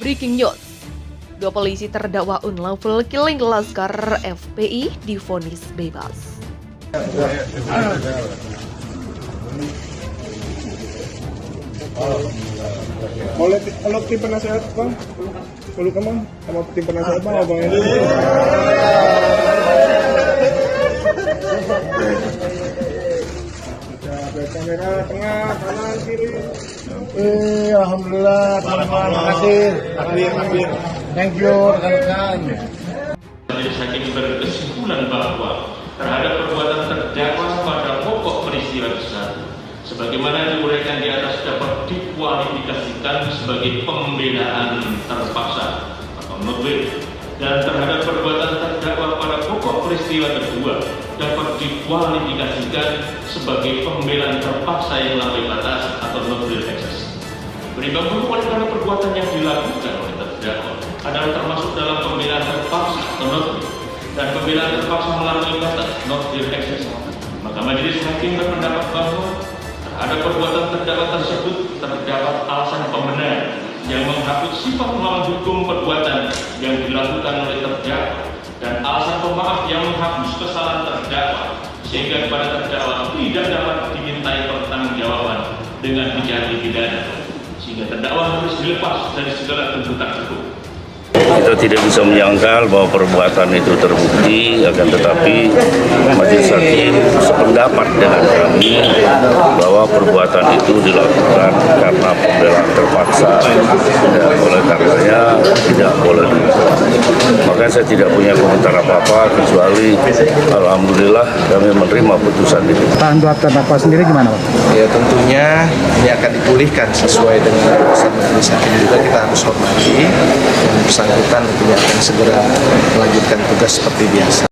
Breaking news. Dua polisi terdakwa unlawful killing Laskar FPI divonis bebas. Kalau tim penasehat bang, kalau kamu sama tim penasehat bang, abang ini. Kamera tengah, kanan, kiri. Alhamdulillah, teman-teman, makasih. Akhir. Thank you, rekan-rekan. Majelis Hakim berkesimpulan bahwa terhadap perbuatan terdakwa pada pokok peristiwa besar, sebagaimana diuraikan di atas, dapat dikualifikasikan sebagai pembelaan terpaksa atau notwil, dan terhadap perbuatan terdakwa pada pokok peristiwa kedua dapat dikualifikasikan sebagai pembelaan terpaksa yang melampaui batas atau notwil excess. Berimbang pun oleh karena perbuatan yang dilakukan oleh terdakwa adalah termasuk dalam pembelaan terpaksa atau notwil, dan pembelaan terpaksa melampaui batas notwil excess, maka majelis hakim berpendapat bahwa terhadap perbuatan terdakwa tersebut terdapat alasan pembenar yang menghapus sifat melawan hukum perbuatan yang dilakukan oleh terdakwa, dan alasan pemaaf yang menghapus kesalahan terdakwa sehingga kepada terdakwa tidak dapat dimintai pertanggungjawaban dengan dijatuhi pidana, sehingga terdakwa harus dilepas dari segala tuntutan hukum. Kita tidak bisa menyangkal bahwa perbuatan itu terbukti, akan tetapi majelis hakim sependapat dengan kami bahwa perbuatan itu dilakukan karena pembelaan terpaksa, dan oleh karenanya tidak boleh dihukum. Maka saya tidak punya komentar apa-apa kecuali alhamdulillah kami menerima putusan itu. Buat terdakwa sendiri gimana, Pak? Ya tentunya ini akan dipulihkan sesuai dengan putusan majelis hakim, juga kita harus hormati yang bersangkutan tentunya akan segera melanjutkan tugas seperti biasa.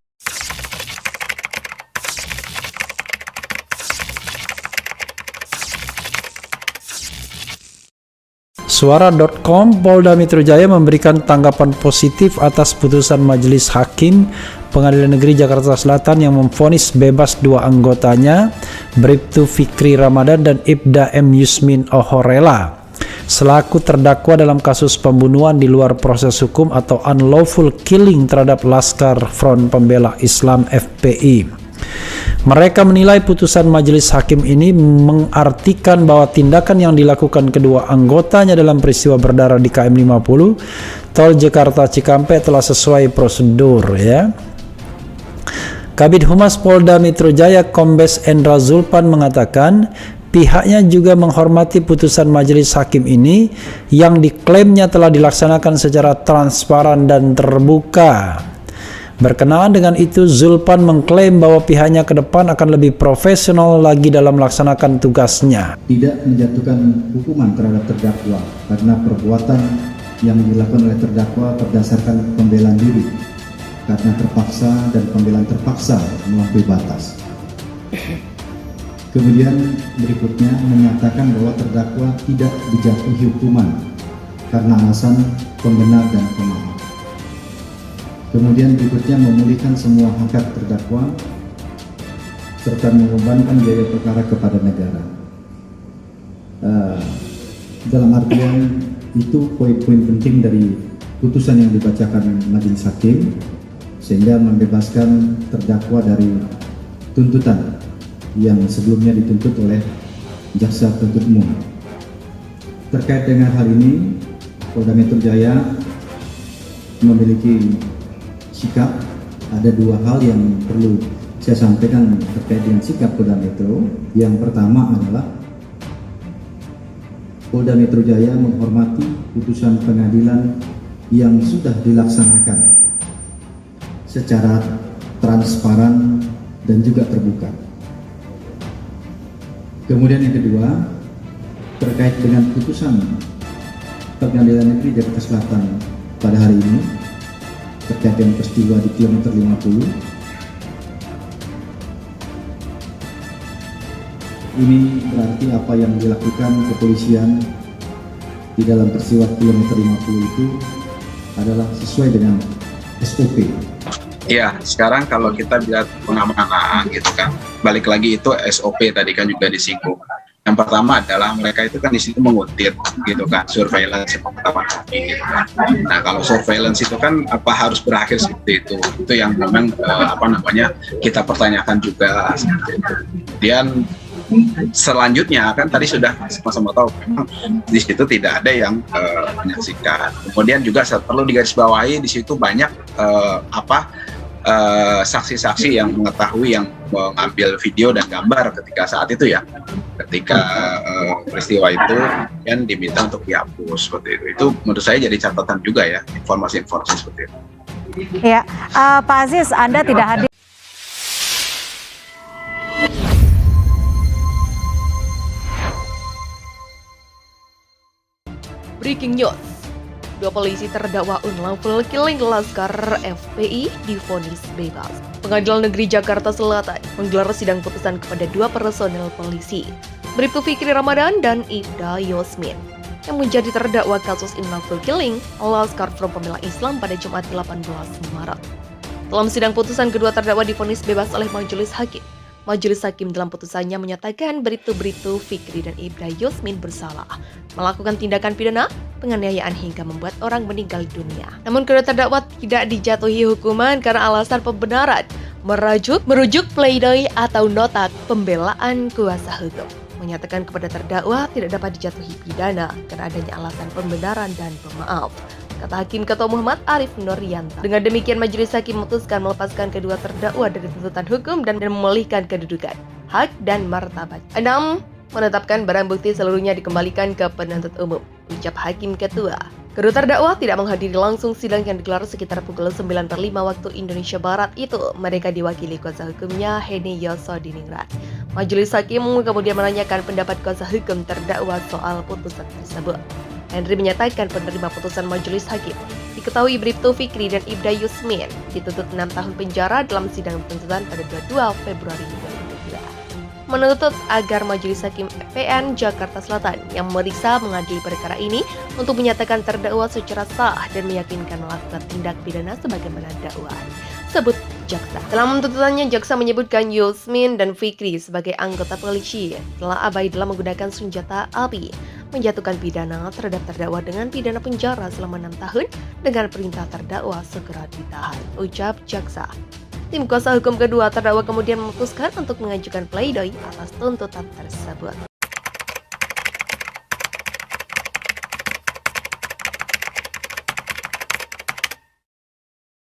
Suara.com, Polda Metro Jaya memberikan tanggapan positif atas putusan Majelis Hakim Pengadilan Negeri Jakarta Selatan yang memvonis bebas dua anggotanya, Bribtu Fikri Ramadan dan Ibda M. Yusmin Ohorela, selaku terdakwa dalam kasus pembunuhan di luar proses hukum atau unlawful killing terhadap Laskar Front Pembela Islam FPI. Mereka menilai putusan majelis hakim ini mengartikan bahwa tindakan yang dilakukan kedua anggotanya dalam peristiwa berdarah di KM 50 Tol Jakarta Cikampek telah sesuai prosedur, ya. Kabid Humas Polda Metro Jaya Kombes Endra Zulpan mengatakan pihaknya juga menghormati putusan majelis hakim ini yang diklaimnya telah dilaksanakan secara transparan dan terbuka. Berkenaan dengan itu, Zulpan mengklaim bahwa pihaknya ke depan akan lebih profesional lagi dalam melaksanakan tugasnya. Tidak menjatuhkan hukuman terhadap terdakwa karena perbuatan yang dilakukan oleh terdakwa berdasarkan pembelaan diri karena terpaksa dan pembelaan terpaksa melampaui batas. Kemudian berikutnya menyatakan bahwa terdakwa tidak dijatuhi hukuman karena alasan pembenar dan pemaaf. Kemudian berikutnya memulihkan semua hak terdakwa serta membebankan biaya perkara kepada negara. Dalam artian itu poin-poin penting dari putusan yang dibacakan majelis hakim, sehingga membebaskan terdakwa dari tuntutan yang sebelumnya dituntut oleh jaksa penuntut umum. Terkait dengan hal ini, Polda Metro Jaya memiliki sikap. Ada dua hal yang perlu saya sampaikan terkait dengan sikap Polda Metro. Yang pertama adalah Polda Metro Jaya menghormati putusan pengadilan yang sudah dilaksanakan secara transparan dan juga terbuka. Kemudian yang kedua, terkait dengan putusan Pengadilan Negeri Jakarta Selatan pada hari ini terkait dengan peristiwa di kilometer 50, ini berarti apa yang dilakukan kepolisian di dalam peristiwa kilometer 50 itu adalah sesuai dengan SOP. Ya, sekarang kalau kita lihat pengamanan gitu kan, balik lagi itu SOP tadi kan juga disinggung. Yang pertama adalah mereka itu kan di situ mengutip gitu kan, surveillance gitu kan. Nah kalau surveillance itu kan apa harus berakhir seperti itu yang memang kita pertanyakan juga seperti itu. Kemudian selanjutnya kan tadi sudah sama-sama tahu memang di situ tidak ada yang menyaksikan. Kemudian juga perlu digarisbawahi di situ banyak saksi-saksi yang mengetahui, yang mengambil video dan gambar ketika saat itu ya, ketika peristiwa itu yang diminta untuk dihapus seperti itu. Itu menurut saya jadi catatan juga ya, informasi-informasi seperti itu. Ya, Pak Aziz, Anda tidak hadir. Breaking news. 2 polisi terdakwa unlawful killing Laskar FPI divonis bebas. Pengadilan Negeri Jakarta Selatan menggelar sidang putusan kepada 2 personel polisi, Bribtu Fikri Ramadan dan Ibda Yasmin, yang menjadi terdakwa kasus unlawful killing Laskar Front Pembela Islam pada Jumat 18 Maret. Dalam sidang putusan, kedua terdakwa divonis bebas oleh majelis hakim. Majelis hakim dalam putusannya menyatakan Bribtu Fikri dan Ibda Yasmin bersalah melakukan tindakan pidana, penganiayaan hingga membuat orang meninggal dunia. Namun kedua terdakwa tidak dijatuhi hukuman karena alasan pembenaran merujuk pledoi atau nota pembelaan kuasa hukum, menyatakan kepada terdakwa tidak dapat dijatuhi pidana karena adanya alasan pembenaran dan pemaaf, kata Hakim Ketua Muhammad Arif Nurianta. Dengan demikian, majelis hakim memutuskan melepaskan kedua terdakwa dari tuntutan hukum dan memulihkan kedudukan, hak dan martabat. 6. Menetapkan barang bukti seluruhnya dikembalikan ke penuntut umum, ucap Hakim Ketua. Kedua terdakwa tidak menghadiri langsung sidang yang digelar sekitar pukul 9:05 waktu Indonesia Barat itu. Mereka diwakili kuasa hukumnya Heni Yosodiningrat. Majelis hakim kemudian menanyakan pendapat kuasa hukum terdakwa soal putusan tersebut. Henry menyatakan penerima putusan majelis hakim diketahui Bribtu Fikri dan Ibda Yasmin dituntut 6 tahun penjara dalam sidang tuntutan pada 22 Februari 2022. Menuntut agar majelis hakim PN Jakarta Selatan yang memeriksa mengadili perkara ini untuk menyatakan terdakwa secara sah dan meyakinkan melakukan tindak pidana sebagaimana dakwaan, sebut jaksa. Dalam tuntutannya, jaksa menyebutkan Yasmin dan Fikri sebagai anggota polisi telah abai dalam menggunakan senjata api, menjatuhkan pidana terhadap terdakwa dengan pidana penjara selama 6 tahun dengan perintah terdakwa segera ditahan, ucap jaksa. Tim kuasa hukum kedua terdakwa kemudian memutuskan untuk mengajukan pledoi atas tuntutan tersebut.